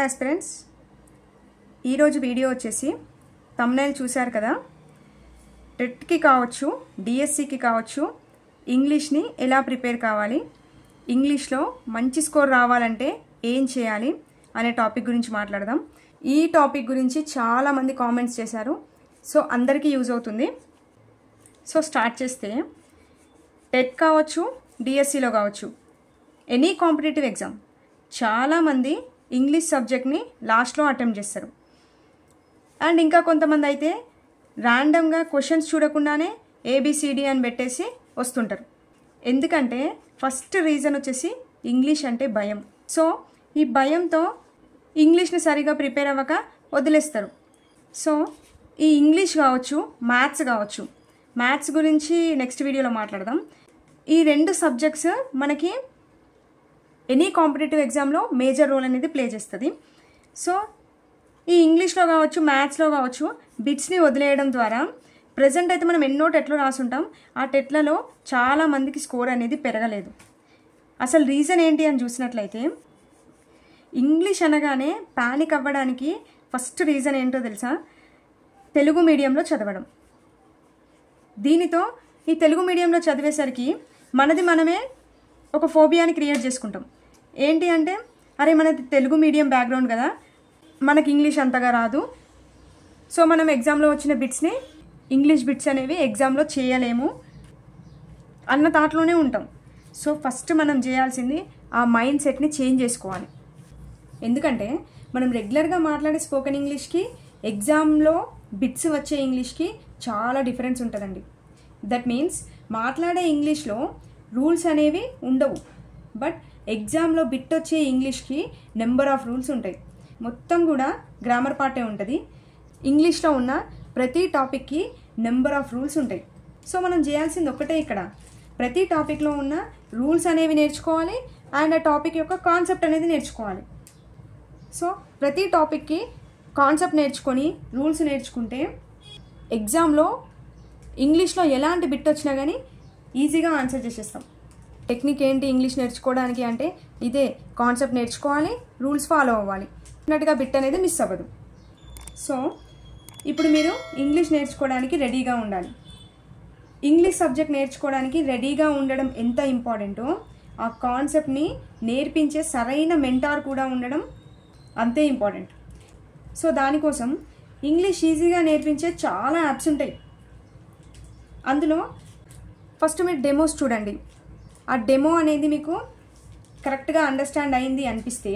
Hello aspirants, ఈరోజు video వచ్చేసి thumbnail చూశారు కదా. టెట్కి కావచ్చు, డిఎస్సికి కావచ్చు, ఇంగ్లీష్ని ఎలా ప్రిపేర్ కావాలి, ఇంగ్లీష్లో మంచి స్కోర్ రావాలంటే ఏం చేయాలి అనే టాపిక్ గురించి మాట్లాడదాం. ఈ టాపిక్ గురించి చాలామంది కామెంట్స్ చేశారు, సో అందరికీ యూజ్ అవుతుంది. సో స్టార్ట్ చేస్తే, టెట్ కావచ్చు, డిఎస్సిలో కావచ్చు, ఎనీ కాంపిటేటివ్ ఎగ్జామ్ చాలామంది ఇంగ్లీష్ సబ్జెక్ట్ని లాస్ట్లో అటెంప్ట్ చేస్తారు. అండ్ ఇంకా కొంతమంది అయితే ర్యాండమ్గా క్వశ్చన్స్ చూడకుండానే ఏబిసిడి అని పెట్టేసి వస్తుంటారు. ఎందుకంటే ఫస్ట్ రీజన్ వచ్చేసి ఇంగ్లీష్ అంటే భయం. సో ఈ భయంతో ఇంగ్లీష్ని సరిగా ప్రిపేర్ అవ్వక వదిలేస్తారు. సో ఈ ఇంగ్లీష్ కావచ్చు, మ్యాథ్స్ కావచ్చు, మ్యాథ్స్ గురించి నెక్స్ట్ వీడియోలో మాట్లాడదాం. ఈ రెండు సబ్జెక్ట్స్ మనకి ఎనీ కాంపిటేటివ్ ఎగ్జామ్లో మేజర్ రోల్ అనేది ప్లే చేస్తుంది. సో ఈ ఇంగ్లీష్లో కావచ్చు, మ్యాథ్స్లో కావచ్చు, బిట్స్ని వదిలేయడం ద్వారా ప్రజెంట్ అయితే మనం ఎన్నో టెట్లు రాసుంటాం. ఆ టెట్లలో చాలామందికి స్కోర్ అనేది పెరగలేదు. అసలు రీజన్ ఏంటి అని చూసినట్లయితే, ఇంగ్లీష్ అనగానే ప్యానిక్ అవ్వడానికి ఫస్ట్ రీజన్ ఏంటో తెలుసా? తెలుగు మీడియంలో చదవడం. దీనితో ఈ తెలుగు మీడియంలో చదివేసరికి మనమే ఒక ఫోబియాని క్రియేట్ చేసుకుంటాం. ఏంటి అంటే, అరే మనది తెలుగు మీడియం బ్యాక్గ్రౌండ్ కదా, మనకి ఇంగ్లీష్ అంతగా రాదు, సో మనం ఎగ్జామ్లో వచ్చిన బిట్స్ని, ఇంగ్లీష్ బిట్స్ అనేవి ఎగ్జామ్లో చేయలేము అన్న థాట్లోనే ఉంటాం. సో ఫస్ట్ మనం చేయాల్సింది ఆ మైండ్ సెట్ని చేంజ్ చేసుకోవాలి. ఎందుకంటే మనం రెగ్యులర్గా మాట్లాడే స్పోకెన్ ఇంగ్లీష్కి, ఎగ్జామ్లో బిట్స్ వచ్చే ఇంగ్లీష్కి చాలా డిఫరెన్స్ ఉంటుందండి. దట్ మీన్స్ మాట్లాడే ఇంగ్లీష్లో రూల్స్ అనేవి ఉండవు, బట్ ఎగ్జామ్లో బిట్ వచ్చే ఇంగ్లీష్కి నెంబర్ ఆఫ్ రూల్స్ ఉంటాయి. మొత్తం కూడా గ్రామర్ పార్టే ఉంటుంది. ఇంగ్లీష్లో ఉన్న ప్రతి టాపిక్కి నెంబర్ ఆఫ్ రూల్స్ ఉంటాయి. సో మనం చేయాల్సింది ఒకటే, ఇక్కడ ప్రతి టాపిక్లో ఉన్న రూల్స్ అనేవి నేర్చుకోవాలి అండ్ ఆ టాపిక్ యొక్క కాన్సెప్ట్ అనేది నేర్చుకోవాలి. సో ప్రతి టాపిక్కి కాన్సెప్ట్ నేర్చుకొని రూల్స్ నేర్చుకుంటే ఎగ్జామ్లో ఇంగ్లీష్లో ఎలాంటి బిట్ వచ్చినా కానీ ఈజీగా ఆన్సర్ చేసేస్తాం. టెక్నిక్ ఏంటి ఇంగ్లీష్ నేర్చుకోవడానికి అంటే ఇదే, కాన్సెప్ట్ నేర్చుకోవాలి, రూల్స్ ఫాలో అవ్వాలి, అన్నట్టుగా బిట్ అనేది మిస్ అవ్వదు. సో ఇప్పుడు మీరు ఇంగ్లీష్ నేర్చుకోవడానికి రెడీగా ఉండాలి. ఇంగ్లీష్ సబ్జెక్ట్ నేర్చుకోవడానికి రెడీగా ఉండడం ఎంత ఇంపార్టెంటో, ఆ కాన్సెప్ట్ని నేర్పించే సరైన మెంటార్ కూడా ఉండడం అంతే ఇంపార్టెంట్. సో దానికోసం ఇంగ్లీష్ ఈజీగా నేర్పించే చాలా యాప్స్ ఉంటాయి. అందులో ఫస్ట్ మీరు డెమోస్ చూడండి. ఆ డెమో అనేది మీకు కరెక్ట్గా అండర్స్టాండ్ అయింది అనిపిస్తే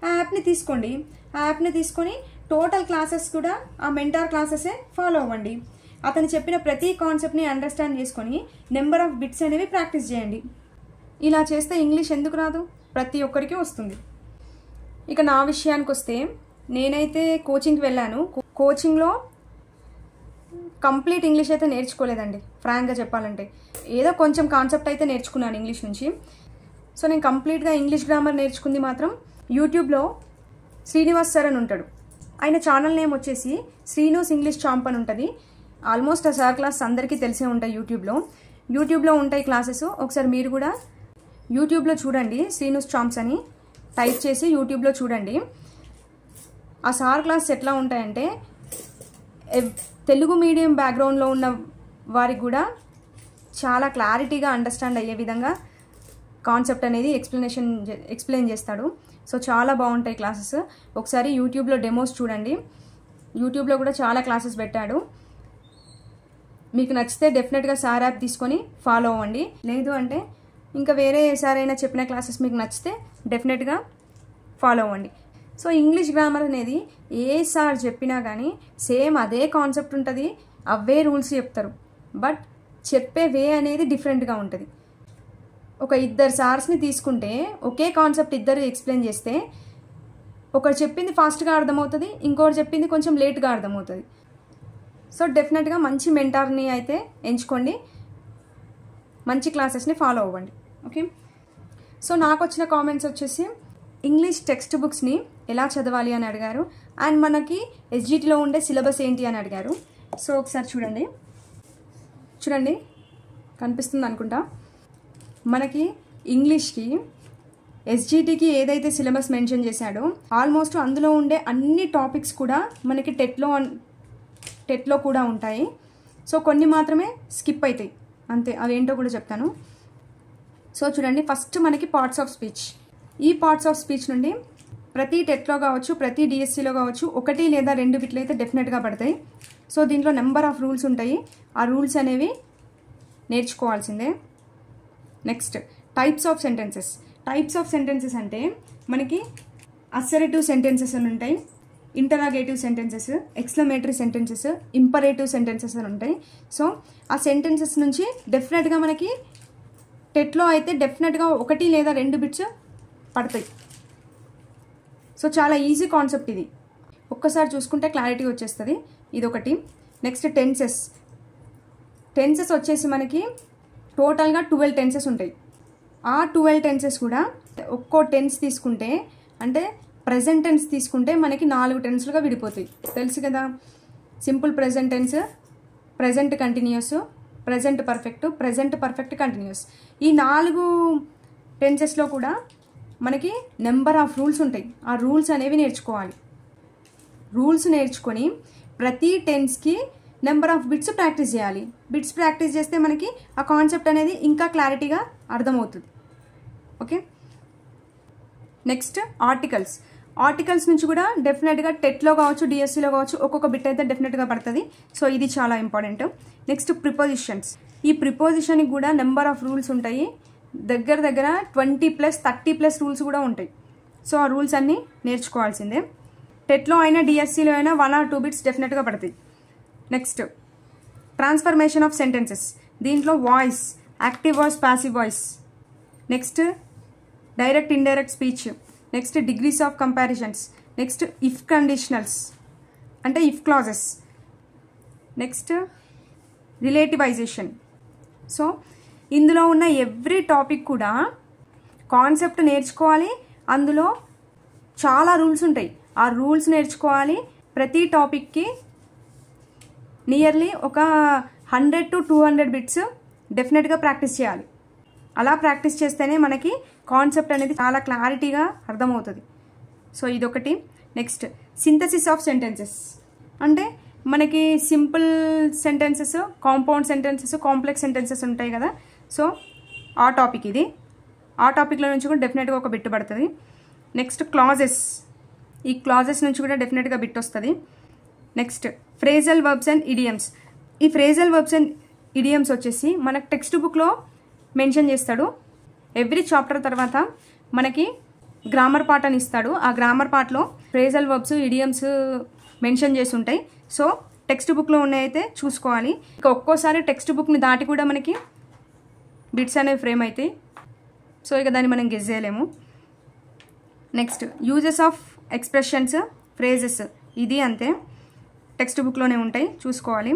ఆ యాప్ని తీసుకోండి. ఆ యాప్ని తీసుకొని టోటల్ క్లాసెస్ కూడా ఆ మెంటార్ క్లాసెసే ఫాలో అవ్వండి. అతను చెప్పిన ప్రతి కాన్సెప్ట్ని అండర్స్టాండ్ చేసుకొని నెంబర్ ఆఫ్ బిట్స్ అనేవి ప్రాక్టీస్ చేయండి. ఇలా చేస్తే ఇంగ్లీష్ ఎందుకు రాదు? ప్రతి ఒక్కరికి వస్తుంది. ఇక నా విషయానికి వస్తే, నేనైతే కోచింగ్కి వెళ్ళాను. కోచింగ్లో కంప్లీట్ ఇంగ్లీష్ అయితే నేర్చుకోలేదండి, ఫ్రాంక్గా చెప్పాలంటే. ఏదో కొంచెం కాన్సెప్ట్ అయితే నేర్చుకున్నాను ఇంగ్లీష్ నుంచి. సో నేను కంప్లీట్గా ఇంగ్లీష్ గ్రామర్ నేర్చుకుంది మాత్రం యూట్యూబ్లో శ్రీనివాస్ సార్ అని ఉంటాడు. ఆయన ఛానల్ నేమ్ వచ్చేసి శ్రీనూస్ ఇంగ్లీష్ చాంప్ అని ఉంటుంది. ఆల్మోస్ట్ ఆ సార్ క్లాస్ అందరికీ తెలిసే ఉంటాయి. యూట్యూబ్లో ఉంటాయి క్లాసెస్. ఒకసారి మీరు కూడా యూట్యూబ్లో చూడండి, శ్రీనూస్ చాంప్స్ అని టైప్ చేసి యూట్యూబ్లో చూడండి. ఆ సార్ క్లాస్ ఎట్లా ఉంటాయంటే, తెలుగు మీడియం బ్యాక్గ్రౌండ్లో ఉన్న వారికి కూడా చాలా క్లారిటీగా అండర్స్టాండ్ అయ్యే విధంగా కాన్సెప్ట్ అనేది ఎక్స్ప్లెయిన్ చేస్తాడు. సో చాలా బాగుంటాయి క్లాసెస్. ఒకసారి యూట్యూబ్లో డెమోస్ చూడండి. యూట్యూబ్లో కూడా చాలా క్లాసెస్ పెట్టాడు. మీకు నచ్చితే డెఫినెట్గా సార్ యాప్ తీసుకొని ఫాలో అవ్వండి. లేదు అంటే ఇంకా వేరే సార్ అయినా చెప్పిన క్లాసెస్ మీకు నచ్చితే డెఫినెట్గా ఫాలో అవ్వండి. సో ఇంగ్లీష్ గ్రామర్ అనేది ఏ సార్ చెప్పినా కానీ సేమ్ అదే కాన్సెప్ట్ ఉంటుంది, అవే రూల్స్ చెప్తారు, బట్ చెప్పే వే అనేది డిఫరెంట్గా ఉంటుంది. ఒక ఇద్దరు సార్స్ని తీసుకుంటే ఒకే కాన్సెప్ట్ ఇద్దరు ఎక్స్ప్లెయిన్ చేస్తే, ఒకరు చెప్పింది ఫాస్ట్గా అర్థమవుతుంది, ఇంకొకరు చెప్పింది కొంచెం లేట్గా అర్థమవుతుంది. సో డెఫినెట్గా మంచి మెంటార్ని అయితే ఎంచుకోండి, మంచి క్లాసెస్ని ఫాలో అవ్వండి. ఓకే. సో నాకు వచ్చిన కామెంట్స్ వచ్చేసి, ఇంగ్లీష్ టెక్స్ట్ బుక్స్ని ఎలా చదవాలి అని అడిగారు, అండ్ మనకి ఎస్జిటిలో ఉండే సిలబస్ ఏంటి అని అడిగారు. సో ఒకసారి చూడండి, కనిపిస్తుంది అనుకుంటా. మనకి ఇంగ్లీష్కి ఎస్జిటికి ఏదైతే సిలబస్ మెన్షన్ చేశాడో ఆల్మోస్ట్ అందులో ఉండే అన్ని టాపిక్స్ కూడా మనకి టెట్లో కూడా ఉంటాయి. సో కొన్ని మాత్రమే స్కిప్ అవుతాయి అంతే, అవేంటో కూడా చెప్తాను. సో చూడండి, ఫస్ట్ మనకి పార్ట్స్ ఆఫ్ స్పీచ్. ఈ పార్ట్స్ ఆఫ్ స్పీచ్ నుండి ప్రతి టెట్లో కావచ్చు, ప్రతి డిఎస్సిలో కావచ్చు 1 లేదా 2 బిట్లు అయితే డెఫినెట్గా పడతాయి. సో దీంట్లో నెంబర్ ఆఫ్ రూల్స్ ఉంటాయి, ఆ రూల్స్ అనేవి నేర్చుకోవాల్సిందే. Next types of sentences. Types of sentences అంటే మనకి అసర్టివ్ సెంటెన్సెస్ అని ఉంటాయి, interrogative sentences, exclamatory sentences, imperative sentences అని ఉంటాయి. సో ఆ సెంటెన్సెస్ నుంచి డెఫినెట్గా మనకి టెట్లో అయితే డెఫినెట్గా 1 లేదా 2 బిట్స్ పడతాయి. సో చాలా ఈజీ కాన్సెప్ట్ ఇది, ఒక్కసారి చూసుకుంటే క్లారిటీ వచ్చేస్తుంది. ఇదొకటి. Next tenses. టెన్సెస్ వచ్చేసి మనకి టోటల్గా 12 టెన్సెస్ ఉంటాయి. ఆ 12 టెన్సెస్ కూడా ఒక్కో టెన్స్ తీసుకుంటే అంటే ప్రెజెంట్ టెన్స్ తీసుకుంటే మనకి 4 టెన్స్లుగా విడిపోతాయి. తెలుసు కదా, simple present tense, present continuous, present perfect continuous. ఈ 4 టెన్సెస్లో కూడా మనకి నెంబర్ ఆఫ్ రూల్స్ ఉంటాయి. ఆ రూల్స్ అనేవి నేర్చుకోవాలి. రూల్స్ నేర్చుకొని ప్రతి టెన్స్కి నెంబర్ ఆఫ్ బిట్స్ ప్రాక్టీస్ చేయాలి. బిట్స్ ప్రాక్టీస్ చేస్తే మనకి ఆ కాన్సెప్ట్ అనేది ఇంకా క్లారిటీగా అర్థమవుతుంది. ఓకే. Next articles. ఆర్టికల్స్ నుంచి కూడా డెఫినెట్గా టెట్లో కావచ్చు, డిఎస్సిలో కావచ్చు ఒక్కొక్క బిట్ అయితే డెఫినెట్గా పడుతుంది. సో ఇది చాలా ఇంపార్టెంట్. Next prepositions. ఈ ప్రిపోజిషన్కి కూడా నెంబర్ ఆఫ్ రూల్స్ ఉంటాయి. దగ్గర 20+ 30+ రూల్స్ కూడా ఉంటాయి. సో ఆ రూల్స్ అన్నీ నేర్చుకోవాల్సిందే. టెట్లో అయినా డిఎస్సిలో అయినా 1 or 2 బిట్స్ డెఫినెట్గా పడతాయి. Next transformation of sentences. దీంట్లో voice, active voice, passive voice. Next direct indirect speech. Next degrees of comparisons. Next if conditionals అంటే if clauses. Next relativisation. So ఇందులో ఉన్న ఎవ్రీ టాపిక్ కూడా కాన్సెప్ట్ నేర్చుకోవాలి. అందులో చాలా రూల్స్ ఉంటాయి, ఆ రూల్స్ నేర్చుకోవాలి. ప్రతి టాపిక్కి నియర్లీ ఒక 100 to 200 బిట్స్ డెఫినెట్గా ప్రాక్టీస్ చేయాలి. అలా ప్రాక్టీస్ చేస్తేనే మనకి కాన్సెప్ట్ అనేది చాలా క్లారిటీగా అర్థమవుతుంది. సో ఇదొకటి. నెక్స్ట్ సింథసిస్ ఆఫ్ సెంటెన్సెస్ అంటే మనకి simple sentences, compound sentences, complex sentences ఉంటాయి కదా. సో ఆ టాపిక్ ఇది. ఆ టాపిక్లో నుంచి కూడా డెఫినెట్గా ఒక బిట్ పడుతుంది. Next clauses. ఈ క్లాజెస్ నుంచి కూడా డెఫినెట్గా బిట్ వస్తుంది. Next phrasal verbs and idioms. ఈ ఫ్రేజల్ వర్బ్స్ అండ్ ఇడియమ్స్ వచ్చేసి మనకు టెక్స్ట్ బుక్లో మెన్షన్ చేస్తాడు. ఎవ్రీ చాప్టర్ తర్వాత మనకి గ్రామర్ పార్ట్ అని ఇస్తాడు. ఆ గ్రామర్ పార్ట్లో ఫ్రేజల్ వర్బ్స్, ఇడియమ్స్ మెన్షన్ చేసి ఉంటాయి. సో టెక్స్ట్ బుక్లో ఉన్నాయైతే చూసుకోవాలి. ఇక ఒక్కోసారి టెక్స్ట్ బుక్ని దాటి కూడా మనకి బిట్స్ అనేవి ఫ్రేమ్ అవుతాయి. సో ఇక దాన్ని మనం గెస్ చేయలేము. Next uses of expressions, phrases. ఇది అంతే, టెక్స్ట్ బుక్లోనే ఉంటాయి, చూసుకోవాలి.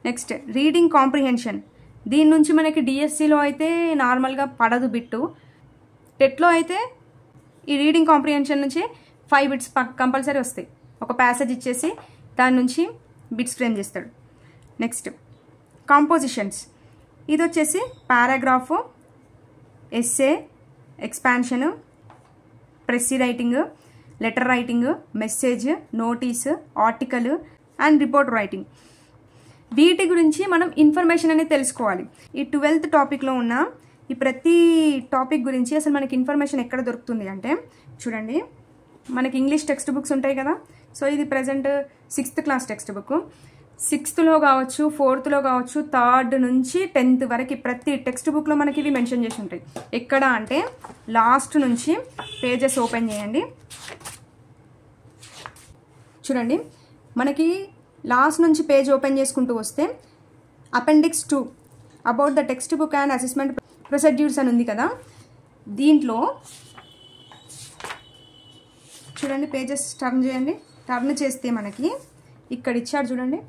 Next reading comprehension. దీని నుంచి మనకి డిఎస్సిలో అయితే నార్మల్గా పడదు బిట్టు. టెట్లో అయితే ఈ రీడింగ్ కాంప్రిహెన్షన్ నుంచి 5 బిట్స్ కంపల్సరీ వస్తాయి. ఒక ప్యాసేజ్ ఇచ్చేసి దాని నుంచి బిట్స్ ఫ్రేమ్ చేస్తాడు. Next compositions. ఇది వచ్చేసి paragraph, essay, expansion, precis writing, letter writing, message, notice, article and report writing. వీటి గురించి మనం ఇన్ఫర్మేషన్ అనేది తెలుసుకోవాలి. ఈ 12th టాపిక్లో ఉన్న ఈ ప్రతి టాపిక్ గురించి అసలు మనకి ఇన్ఫర్మేషన్ ఎక్కడ దొరుకుతుంది అంటే చూడండి, మనకి ఇంగ్లీష్ టెక్స్ట్ బుక్స్ ఉంటాయి కదా. సో ఇది present 6th class text book. 6thలో కావచ్చు, 4thలో కావచ్చు, 3rd నుంచి 10th వరకు ప్రతి టెక్స్ట్ బుక్లో మనకి ఇవి మెన్షన్ చేసి ఉంటాయి. ఎక్కడ అంటే లాస్ట్ నుంచి పేజెస్ ఓపెన్ చేయండి. చూడండి, మనకి లాస్ట్ నుంచి పేజ్ ఓపెన్ చేసుకుంటూ వస్తే appendix 2 about the text book and assessment procedures అని ఉంది కదా. దీంట్లో చూడండి, పేజెస్ టర్న్ చేయండి. టర్న్ చేస్తే మనకి ఇక్కడ ఇచ్చాడు చూడండి,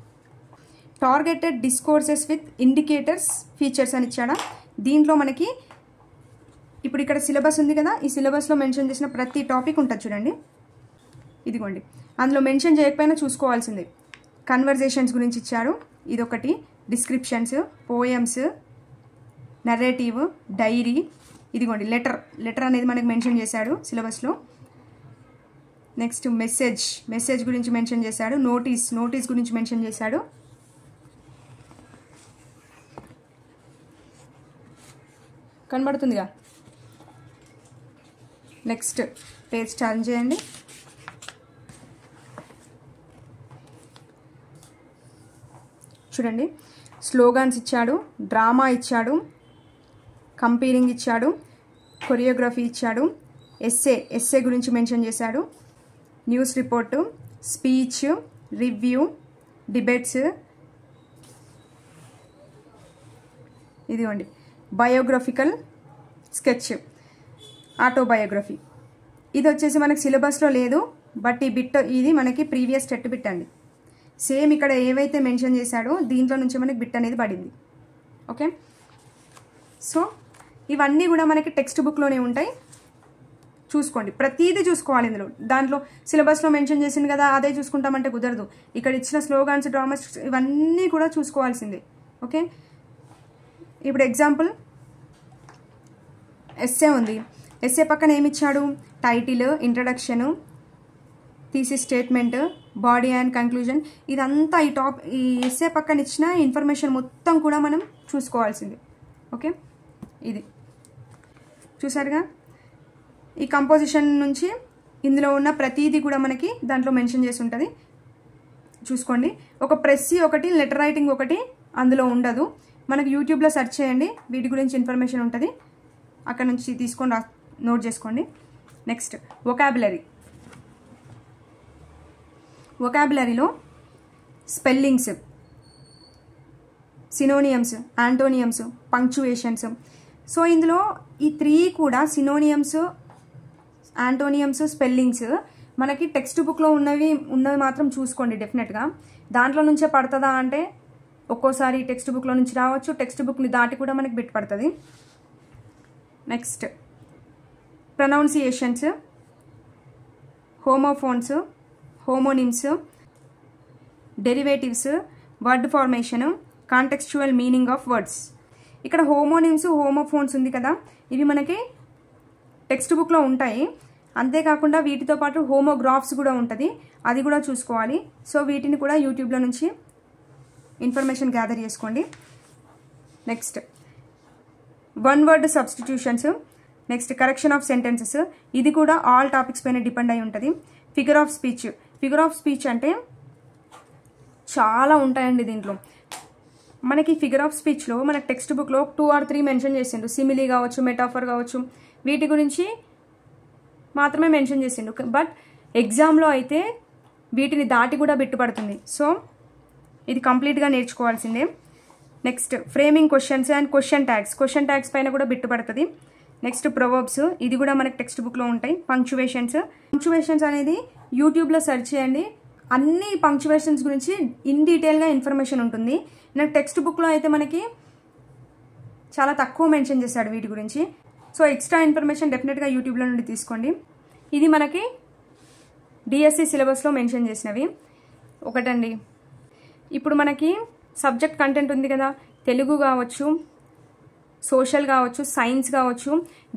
targeted discourses with indicators features అని ఇచ్చాడా. దీంట్లో మనకి ఇప్పుడు ఇక్కడ సిలబస్ ఉంది కదా, ఈ సిలబస్లో మెన్షన్ చేసిన ప్రతి టాపిక్ ఉంటుంది చూడండి. ఇదిగోండి, అందులో మెన్షన్ చేయకపోయినా చూసుకోవాల్సిందే. కన్వర్జేషన్స్ గురించి ఇచ్చారు, ఇదొకటి. డిస్క్రిప్షన్స్, పోయమ్స్, నరేటివ్, డైరీ, ఇదిగోండి లెటర్ అనేది మనకి మెన్షన్ చేశాడు సిలబస్లో. నెక్స్ట్ మెసేజ్ గురించి మెన్షన్ చేశాడు. నోటీస్ గురించి మెన్షన్ చేశాడు. కనబడుతుందిగా. నెక్స్ట్ పేజ్ టర్న్ చేయండి. చూడండి, స్లోగాన్స్ ఇచ్చాడు, డ్రామా ఇచ్చాడు, కంపేరింగ్ ఇచ్చాడు, కొరియోగ్రఫీ ఇచ్చాడు, ఎస్సే గురించి మెన్షన్ చేశాడు, news report, speech, review, debates, ఇదిగోండి బయోగ్రఫికల్ స్కెచ్, ఆటోబయోగ్రఫీ. ఇది వచ్చేసి మనకి సిలబస్లో లేదు, బట్ ఈ బిట్ ఇది మనకి ప్రీవియస్ టెట్ బిట్ అండి. సేమ్ ఇక్కడ ఏవైతే మెన్షన్ చేశాడో దీంట్లో నుంచి మనకి బిట్ అనేది పడింది. ఓకే, సో ఇవన్నీ కూడా మనకి టెక్స్ట్ బుక్లోనే ఉంటాయి, చూసుకోండి. ప్రతిదీ చూసుకోవాలి ఇందులో. దాంట్లో సిలబస్లో మెన్షన్ చేసింది కదా అదే చూసుకుంటామంటే కుదరదు. ఇక్కడ ఇచ్చిన స్లోగాన్స్, డ్రామాస్ ఇవన్నీ కూడా చూసుకోవాల్సిందే. ఓకే, ఇప్పుడు ఎగ్జాంపుల్ ఎస్సే ఉంది. ఎస్సే పక్కన ఏమి ఇచ్చాడు? Title, introduction, thesis statement, body and conclusion. ఇదంతా ఈ ఎస్సే పక్కన ఇచ్చిన ఇన్ఫర్మేషన్ మొత్తం కూడా మనం చూసుకోవాల్సింది. ఓకే, ఇది చూసారుగా. ఈ కంపోజిషన్ నుంచి ఇందులో ఉన్న ప్రతిదీ కూడా మనకి దాంట్లో మెన్షన్ చేసి ఉంటుంది, చూసుకోండి. ఒక ప్రెస్సీ ఒకటి, లెటర్ రైటింగ్ ఒకటి అందులో ఉండదు. మనకి యూట్యూబ్లో సెర్చ్ చేయండి, వీటి గురించి ఇన్ఫర్మేషన్ ఉంటుంది, అక్కడ నుంచి తీసుకొని నోట్ చేసుకోండి. నెక్స్ట్ వొకాబులరీలో spellings, synonyms, antonyms, punctuations. So ఇందులో ఈ 3 కూడా సినోనియమ్స్, యాంటోనియమ్స్, స్పెల్లింగ్స్ మనకి టెక్స్ట్ బుక్లో ఉన్నవి మాత్రం చూసుకోండి డెఫినెట్గా. దాంట్లో నుంచే పడుతుందా అంటే ఒక్కోసారి టెక్స్ట్ బుక్లో నుంచి రావచ్చు, టెక్స్ట్ బుక్ని దాటి కూడా మనకి బిట్ పడుతుంది. Next pronunciations, homophones, homonyms, derivatives, word formation, contextual meaning of words. ఇక్కడ హోమోనిమ్స్, హోమోఫోన్స్ ఉంది కదా, ఇవి మనకి టెక్స్ట్ బుక్లో ఉంటాయి. అంతేకాకుండా వీటితో పాటు హోమోగ్రాఫ్స్ కూడా ఉంటుంది, అది కూడా చూసుకోవాలి. సో వీటిని కూడా యూట్యూబ్లో నుంచి ఇన్ఫర్మేషన్ గ్యాదర్ చేసుకోండి. Next one word substitutions, next correction of sentences, ఇది కూడా ఆల్ టాపిక్స్ పైన డిపెండ్ అయి ఉంటుంది. ఫిగర్ ఆఫ్ స్పీచ్ అంటే చాలా ఉంటాయండి దీంట్లో. మనకి ఫిగర్ ఆఫ్ స్పీచ్లో మన టెక్స్ట్ బుక్లో 2 or 3 మెన్షన్ చేసిండు. సిమిలీ కావచ్చు, మెటాఫర్ కావచ్చు, వీటి గురించి మాత్రమే మెన్షన్ చేసిండు. బట్ ఎగ్జామ్లో అయితే వీటిని దాటి కూడా బిట్టుపడుతుంది. సో ఇది కంప్లీట్గా నేర్చుకోవాల్సిందే. Next framing questions and question tags పైన కూడా బిట్టుపడుతుంది. నెక్స్ట్ ప్రొవర్బ్స్, ఇది కూడా మనకి టెక్స్ట్ బుక్లో ఉంటాయి. పంక్చువేషన్స్ అనేది యూట్యూబ్లో సెర్చ్ చేయండి, అన్ని పంక్చువేషన్స్ గురించి ఇన్ డీటెయిల్గా ఇన్ఫర్మేషన్ ఉంటుంది. నాకు టెక్స్ట్ బుక్లో అయితే మనకి చాలా తక్కువ మెన్షన్ చేశాడు వీటి గురించి. సో ఎక్స్ట్రా ఇన్ఫర్మేషన్ డెఫినెట్గా యూట్యూబ్లో నుండి తీసుకోండి. ఇది మనకి డిఎస్సి సిలబస్లో మెన్షన్ చేసినవి. ఒకటండి, ఇప్పుడు మనకి సబ్జెక్ట్ కంటెంట్ ఉంది కదా, తెలుగు కావచ్చు, సోషల్ కావచ్చు, సైన్స్ కావచ్చు,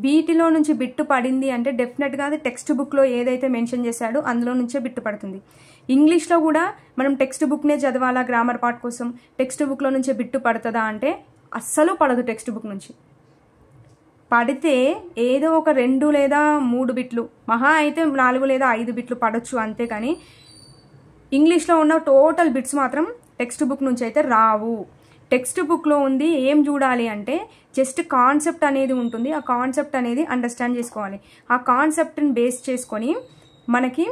వీటిలో నుంచి బిట్టు పడింది అంటే డెఫినెట్గా అది టెక్స్ట్ బుక్లో ఏదైతే మెన్షన్ చేశాడో అందులో నుంచే బిట్టు పడుతుంది. ఇంగ్లీష్లో కూడా మనం టెక్స్ట్ బుక్నే చదవాలా గ్రామర్ పార్ట్ కోసం, టెక్స్ట్ బుక్లో నుంచే బిట్టు పడుతుందా అంటే అస్సలు పడదు. టెక్స్ట్ బుక్ నుంచి పడితే ఏదో ఒక 2 లేదా 3 బిట్లు, మహా అయితే 4 లేదా 5 బిట్లు పడవచ్చు అంతేకాని ఇంగ్లీష్లో ఉన్న టోటల్ బిట్స్ మాత్రం టెక్స్ట్ బుక్ నుంచి అయితే రావు. టెక్స్ట్ బుక్లో ఉంది ఏం చూడాలి అంటే జస్ట్ కాన్సెప్ట్ అనేది ఉంటుంది, ఆ కాన్సెప్ట్ అనేది అండర్స్టాండ్ చేసుకోవాలి. ఆ కాన్సెప్ట్ని బేస్ చేసుకొని మనకి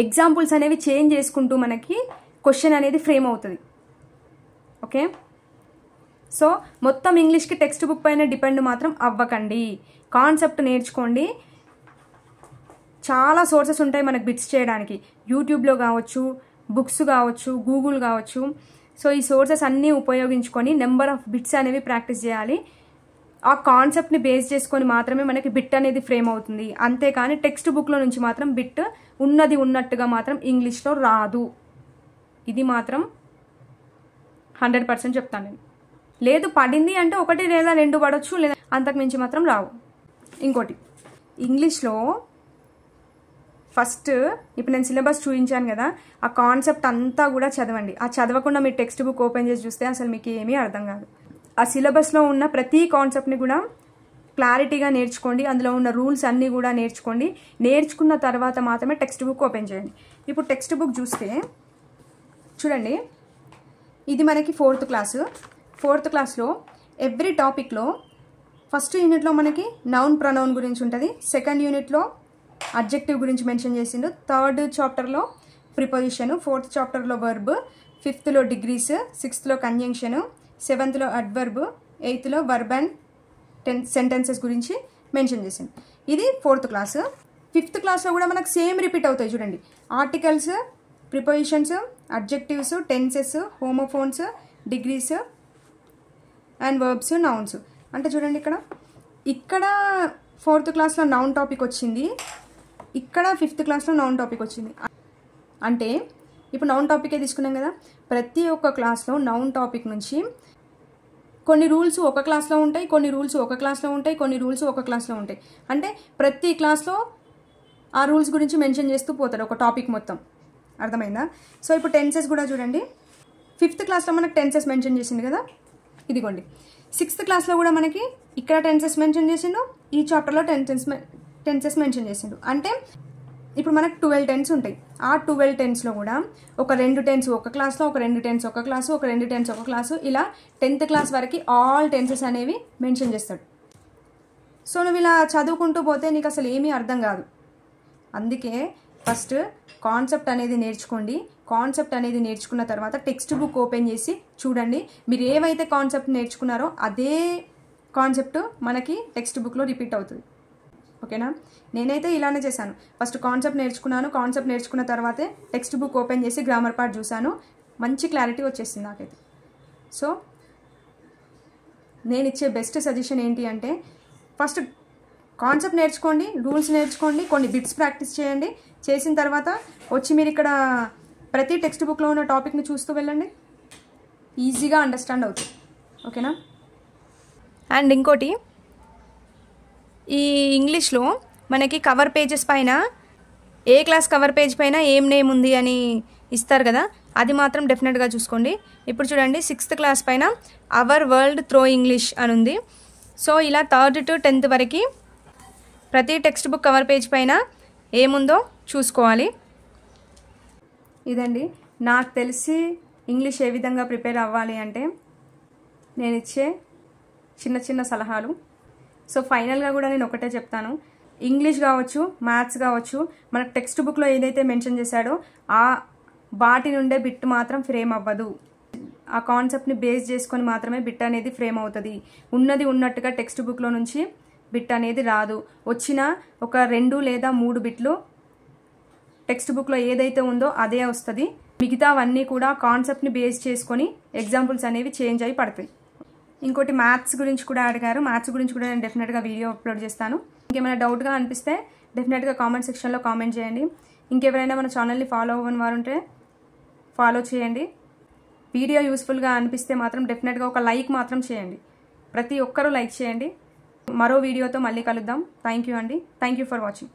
ఎగ్జాంపుల్స్ అనేవి చేంజ్ చేసుకుంటూ మనకి క్వశ్చన్ అనేది ఫ్రేమ్ అవుతుంది. ఓకే, సో మొత్తం ఇంగ్లీష్కి టెక్స్ట్ బుక్ పైన డిపెండ్ మాత్రం అవ్వకండి, కాన్సెప్ట్ నేర్చుకోండి. చాలా సోర్సెస్ ఉంటాయి మనకు బిట్స్ చేయడానికి, యూట్యూబ్లో కావచ్చు, బుక్స్ కావచ్చు, గూగుల్ కావచ్చు. సో ఈ సోర్సెస్ అన్నీ ఉపయోగించుకొని నెంబర్ ఆఫ్ బిట్స్ అనేవి ప్రాక్టీస్ చేయాలి. ఆ కాన్సెప్ట్ని బేస్ చేసుకొని మాత్రమే మనకి బిట్ అనేది ఫ్రేమ్ అవుతుంది. అంతేకాని టెక్స్ట్ బుక్లో నుంచి మాత్రం బిట్ ఉన్నది ఉన్నట్టుగా మాత్రం ఇంగ్లీష్లో రాదు. ఇది మాత్రం 100% చెప్తాను నేను. లేదు పడింది అంటే 1 లేదా 2 పడవచ్చు, లేదా అంతకుమించి మాత్రం రావు. ఇంకోటి ఇంగ్లీష్లో ఫస్ట్ ఇప్పుడు నేను సిలబస్ చూపించాను కదా, ఆ కాన్సెప్ట్ అంతా కూడా చదవండి. ఆ చదవకుండా మీరు టెక్స్ట్ బుక్ ఓపెన్ చేసి చూస్తే అసలు మీకు ఏమీ అర్థం కాదు. ఆ సిలబస్లో ఉన్న ప్రతి కాన్సెప్ట్ని కూడా క్లారిటీగా నేర్చుకోండి. అందులో ఉన్న రూల్స్ అన్నీ కూడా నేర్చుకోండి. నేర్చుకున్న తర్వాత మాత్రమే టెక్స్ట్ బుక్ ఓపెన్ చేయండి. ఇప్పుడు టెక్స్ట్ బుక్ చూస్తే చూడండి, ఇది మనకి 4th క్లాసు. 4th క్లాస్లో ఎవ్రీ టాపిక్లో ఫస్ట్ యూనిట్లో మనకి నౌన్ ప్రొనౌన్ గురించి ఉంటుంది. సెకండ్ యూనిట్లో అడ్జెక్టివ్ గురించి మెన్షన్ చేసిండు. 3rd చాప్టర్లో ప్రిపోజిషన్, 4th చాప్టర్లో వర్బ్, 5thలో డిగ్రీస్, 6thలో కంజంక్షన్, 7thలో అడ్వర్బ్, 8thలో వర్బ్ అండ్ సెంటెన్సెస్ గురించి మెన్షన్ చేసింది. ఇది 4th క్లాస్. 5th క్లాస్లో కూడా మనకు సేమ్ రిపీట్ అవుతాయి చూడండి. Articles, prepositions, adjectives, tenses, homophones, degrees and verbs, nouns. అంటే చూడండి ఇక్కడ 4th క్లాస్లో నౌన్ టాపిక్ వచ్చింది, ఇక్కడ 5th క్లాస్లో నౌన్ టాపిక్ వచ్చింది. అంటే ఇప్పుడు నౌన్ టాపికే తీసుకున్నాం కదా, ప్రతి ఒక్క క్లాస్లో నౌన్ టాపిక్ నుంచి కొన్ని రూల్స్ ఒక క్లాస్లో ఉంటాయి, కొన్ని రూల్స్ ఒక క్లాస్లో ఉంటాయి, కొన్ని రూల్స్ ఒక క్లాస్లో ఉంటాయి. అంటే ప్రతి క్లాస్లో ఆ రూల్స్ గురించి మెన్షన్ చేస్తూ పోతాడు ఒక టాపిక్ మొత్తం. అర్థమైందా? సో ఇప్పుడు టెన్సెస్ కూడా చూడండి. 5th క్లాస్లో మనకు టెన్సెస్ మెన్షన్ చేసింది కదా, ఇదిగోండి. 6th క్లాస్లో కూడా మనకి ఇక్కడ టెన్సెస్ మెన్షన్ చేసిండు, ఈ చాప్టర్లో టెన్సెస్ మెన్షన్ చేసిండు. అంటే ఇప్పుడు మనకు 12 టెన్స్ ఉంటాయి. ఆ 12 టెన్స్లో కూడా ఒక 2 టెన్స్ ఒక క్లాస్లో, ఒక 2 టెన్స్ ఒక క్లాసు, ఒక 2 టెన్స్ ఒక క్లాసు, ఇలా 10th క్లాస్ వరకు ఆల్ టెన్సెస్ అనేవి మెన్షన్ చేస్తాడు. సో నువ్వు ఇలా చదువుకుంటూ పోతే నీకు అసలు ఏమీ అర్థం కాదు. అందుకే ఫస్ట్ కాన్సెప్ట్ అనేది నేర్చుకోండి. కాన్సెప్ట్ అనేది నేర్చుకున్న తర్వాత టెక్స్ట్ బుక్ ఓపెన్ చేసి చూడండి. మీరు ఏవైతే కాన్సెప్ట్ నేర్చుకున్నారో అదే కాన్సెప్ట్ మనకి టెక్స్ట్ బుక్లో రిపీట్ అవుతుంది. ఓకేనా? నేనైతే ఇలానే చేశాను. ఫస్ట్ కాన్సెప్ట్ నేర్చుకున్నాను. కాన్సెప్ట్ నేర్చుకున్న తర్వాతే టెక్స్ట్ బుక్ ఓపెన్ చేసి గ్రామర్ పార్ట్ చూశాను. మంచి క్లారిటీ వచ్చేసింది నాకైతే. సో నేను ఇచ్చే బెస్ట్ సజెషన్ ఏంటి అంటే ఫస్ట్ కాన్సెప్ట్ నేర్చుకోండి, రూల్స్ నేర్చుకోండి, కొన్ని బిట్స్ ప్రాక్టీస్ చేయండి. చేసిన తర్వాత వచ్చి మీరు ఇక్కడ ప్రతి టెక్స్ట్ బుక్లో ఉన్న టాపిక్ని చూస్తూ వెళ్ళండి. ఈజీగా అండర్స్టాండ్ అవుతుంది. ఓకేనా? అండ్ ఇంకోటి, ఈ ఇంగ్లీష్లో మనకి కవర్ పేజెస్ పైన ఏ క్లాస్ కవర్ పేజ్ పైన ఏం నేమ్ ఉంది అని ఇస్తారు కదా, అది మాత్రం డెఫినెట్గా చూసుకోండి. ఇప్పుడు చూడండి, 6th క్లాస్ పైన అవర్ వరల్డ్ త్రో ఇంగ్లీష్ అని ఉంది. సో ఇలా 3rd to 10th వరకు ప్రతి టెక్స్ట్ బుక్ కవర్ పేజ్ పైన ఏముందో చూసుకోవాలి. ఇదండి నాకు తెలిసి ఇంగ్లీష్ ఏ విధంగా ప్రిపేర్ అవ్వాలి అంటే నేను ఇచ్చే చిన్న చిన్న సలహాలు. సో ఫైనల్గా కూడా నేను ఒకటే చెప్తాను, ఇంగ్లీష్ కావచ్చు, మ్యాథ్స్ కావచ్చు, మనకు టెక్స్ట్ బుక్లో ఏదైతే మెన్షన్ చేశాడో ఆ వాటి నుండే బిట్ మాత్రం ఫ్రేమ్ అవ్వదు. ఆ కాన్సెప్ట్ని బేస్ చేసుకొని మాత్రమే బిట్ అనేది ఫ్రేమ్ అవుతుంది. ఉన్నది ఉన్నట్టుగా టెక్స్ట్ బుక్లో నుంచి బిట్ అనేది రాదు. వచ్చిన ఒక 2 లేదా 3 బిట్లు టెక్స్ట్ బుక్లో ఏదైతే ఉందో అదే వస్తుంది. మిగతావన్నీ కూడా కాన్సెప్ట్ని బేస్ చేసుకొని ఎగ్జాంపుల్స్ అనేవి చేంజ్ అయి పడతాయి. ఇంకోటి మ్యాథ్స్ గురించి కూడా అడిగారు. మ్యాథ్స్ గురించి కూడా నేను డెఫినెట్గా వీడియో అప్లోడ్ చేస్తాను. ఇంకేమైనా డౌట్గా అనిపిస్తే డెఫినెట్గా కామెంట్ సెక్షన్లో కామెంట్ చేయండి. ఇంకెవరైనా మన ఛానల్ని ఫాలో అవ్వని వారు ఉంటే ఫాలో చేయండి. వీడియో యూస్ఫుల్గా అనిపిస్తే మాత్రం డెఫినెట్గా ఒక లైక్ మాత్రం చేయండి. ప్రతి ఒక్కరూ లైక్ చేయండి. మరో వీడియోతో మళ్ళీ కలుద్దాం. థ్యాంక్ యూ అండి. Thank you for watching.